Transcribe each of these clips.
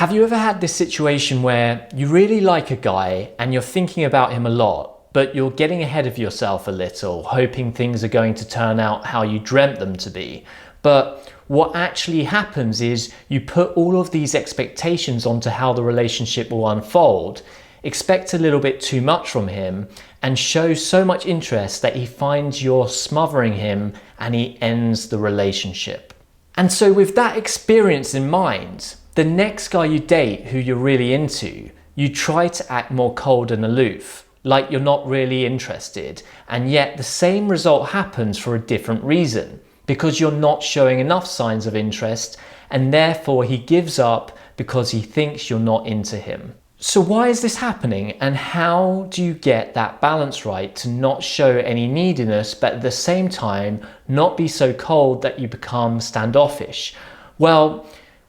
Have you ever had this situation where you really like a guy and you're thinking about him a lot, but you're getting ahead of yourself a little, hoping things are going to turn out how you dreamt them to be? But what actually happens is you put all of these expectations onto how the relationship will unfold, expect a little bit too much from him, and show so much interest that he finds you're smothering him and he ends the relationship. And so with that experience in mind, the next guy you date who you're really into, you try to act more cold and aloof, like you're not really interested, and yet the same result happens for a different reason, because you're not showing enough signs of interest, and therefore he gives up because he thinks you're not into him. So why is this happening, and how do you get that balance right to not show any neediness but at the same time not be so cold that you become standoffish? Well,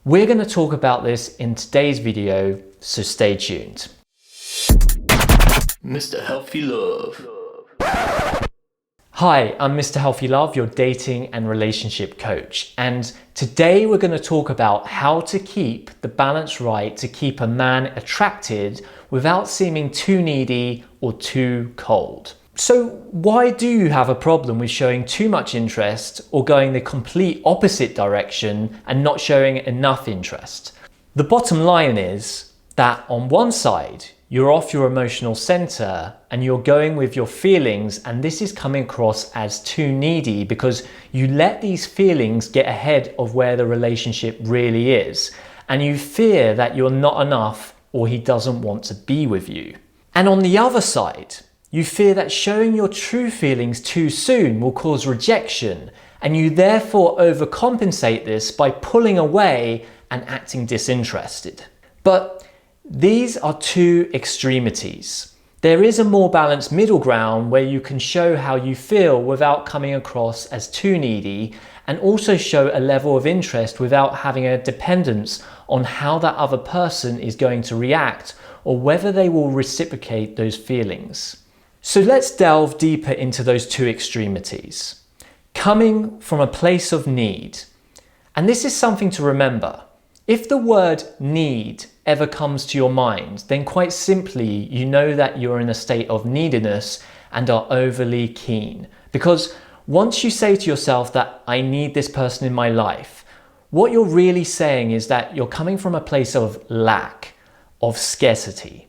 we're going to talk about this in today's video, so stay tuned. Mr. Healthy Love. Hi, I'm Mr. Healthy Love, your dating and relationship coach. And today we're going to talk about how to keep the balance right to keep a man attracted without seeming too needy or too cold. So why do you have a problem with showing too much interest or going the complete opposite direction and not showing enough interest? The bottom line is that on one side, you're off your emotional center and you're going with your feelings, and this is coming across as too needy because you let these feelings get ahead of where the relationship really is, and you fear that you're not enough or he doesn't want to be with you. And on the other side, you fear that showing your true feelings too soon will cause rejection, and you therefore overcompensate this by pulling away and acting disinterested. But these are two extremities. There is a more balanced middle ground where you can show how you feel without coming across as too needy, and also show a level of interest without having a dependence on how that other person is going to react or whether they will reciprocate those feelings. So let's delve deeper into those two extremities. Coming from a place of need. And this is something to remember. If the word need ever comes to your mind, then quite simply you know that you're in a state of neediness and are overly keen. Because once you say to yourself that I need this person in my life, what you're really saying is that you're coming from a place of lack, of scarcity.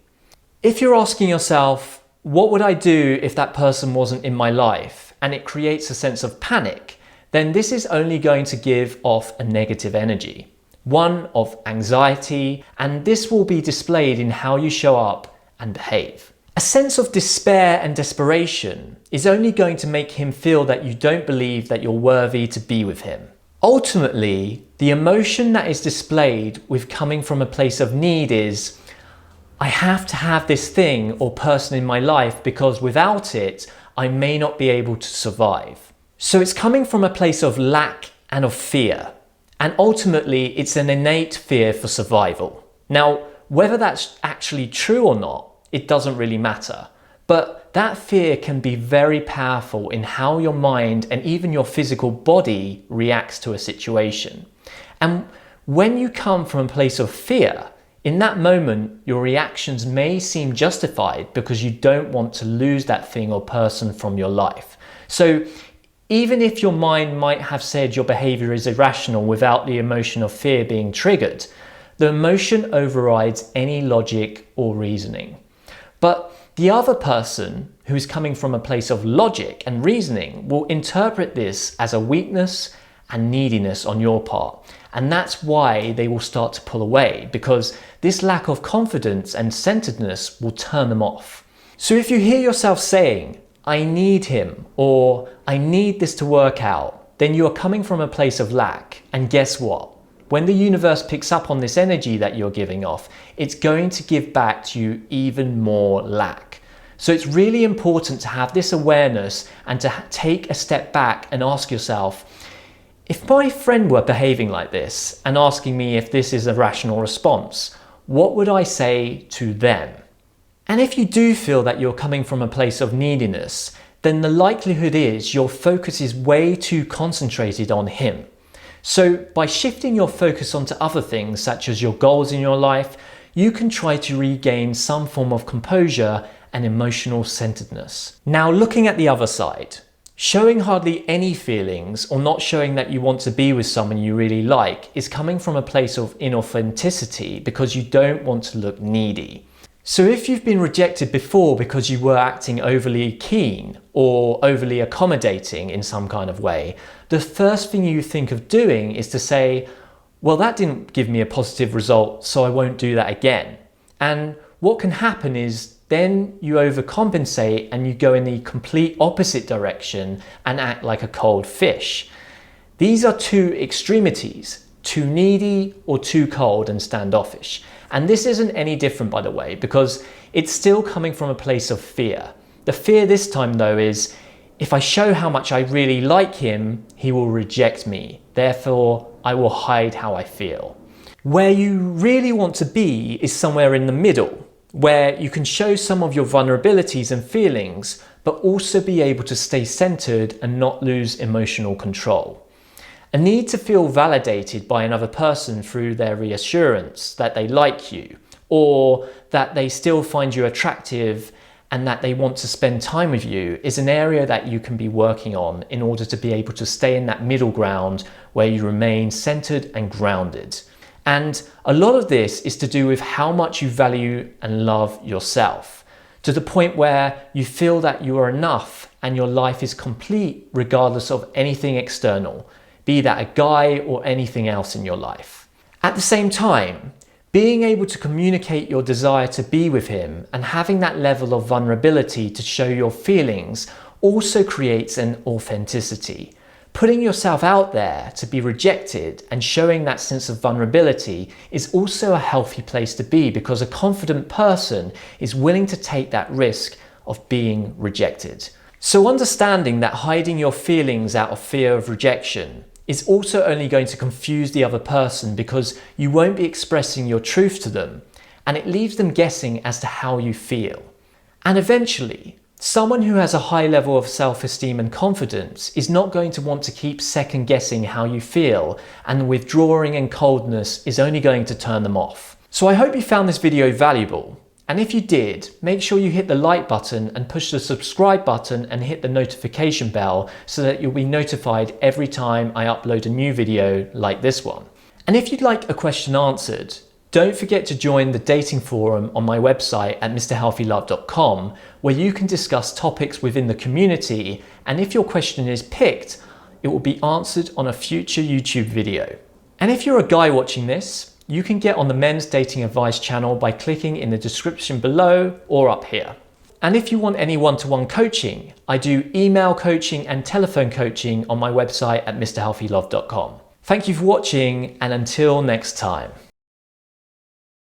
If you're asking yourself, what would I do if that person wasn't in my life? And it creates a sense of panic, then this is only going to give off a negative energy, one of anxiety, and this will be displayed in how you show up and behave. A sense of despair and desperation is only going to make him feel that you don't believe that you're worthy to be with him. Ultimately, the emotion that is displayed with coming from a place of need is, I have to have this thing or person in my life because without it, I may not be able to survive. So it's coming from a place of lack and of fear. And ultimately, it's an innate fear for survival. Now, whether that's actually true or not, it doesn't really matter. But that fear can be very powerful in how your mind and even your physical body reacts to a situation. And when you come from a place of fear, in that moment, your reactions may seem justified because you don't want to lose that thing or person from your life. So even if your mind might have said your behavior is irrational without the emotion of fear being triggered, the emotion overrides any logic or reasoning. But the other person who is coming from a place of logic and reasoning will interpret this as a weakness and neediness on your part. And that's why they will start to pull away, because this lack of confidence and centeredness will turn them off. So if you hear yourself saying, I need him, or I need this to work out, then you are coming from a place of lack. And guess what? When the universe picks up on this energy that you're giving off, it's going to give back to you even more lack. So it's really important to have this awareness and to take a step back and ask yourself, if my friend were behaving like this and asking me if this is a rational response, what would I say to them? And if you do feel that you're coming from a place of neediness, then the likelihood is your focus is way too concentrated on him. So by shifting your focus onto other things, such as your goals in your life, you can try to regain some form of composure and emotional centeredness. Now, looking at the other side, showing hardly any feelings or not showing that you want to be with someone you really like is coming from a place of inauthenticity because you don't want to look needy. So if you've been rejected before because you were acting overly keen or overly accommodating in some kind of way, the first thing you think of doing is to say, well, that didn't give me a positive result, so I won't do that again. And what can happen is then you overcompensate and you go in the complete opposite direction and act like a cold fish. These are two extremities, too needy or too cold and standoffish. And this isn't any different, by the way, because it's still coming from a place of fear. The fear this time, though, is if I show how much I really like him, he will reject me. Therefore, I will hide how I feel. Where you really want to be is somewhere in the middle, where you can show some of your vulnerabilities and feelings, but also be able to stay centered and not lose emotional control. A need to feel validated by another person through their reassurance that they like you, or that they still find you attractive and that they want to spend time with you is an area that you can be working on in order to be able to stay in that middle ground where you remain centered and grounded. And a lot of this is to do with how much you value and love yourself, to the point where you feel that you are enough and your life is complete regardless of anything external, be that a guy or anything else in your life. At the same time, being able to communicate your desire to be with him and having that level of vulnerability to show your feelings also creates an authenticity. Putting yourself out there to be rejected and showing that sense of vulnerability is also a healthy place to be, because a confident person is willing to take that risk of being rejected. So understanding that hiding your feelings out of fear of rejection is also only going to confuse the other person, because you won't be expressing your truth to them and it leaves them guessing as to how you feel. And eventually, someone who has a high level of self-esteem and confidence is not going to want to keep second guessing how you feel, and the withdrawing and coldness is only going to turn them off. So I hope you found this video valuable. And if you did, make sure you hit the like button and push the subscribe button and hit the notification bell so that you'll be notified every time I upload a new video like this one. And if you'd like a question answered, don't forget to join the dating forum on my website at mrhealthylove.com, where you can discuss topics within the community, and if your question is picked, it will be answered on a future YouTube video. And if you're a guy watching this, you can get on the Men's Dating Advice channel by clicking in the description below or up here. And if you want any one-to-one coaching, I do email coaching and telephone coaching on my website at mrhealthylove.com. Thank you for watching, and until next time.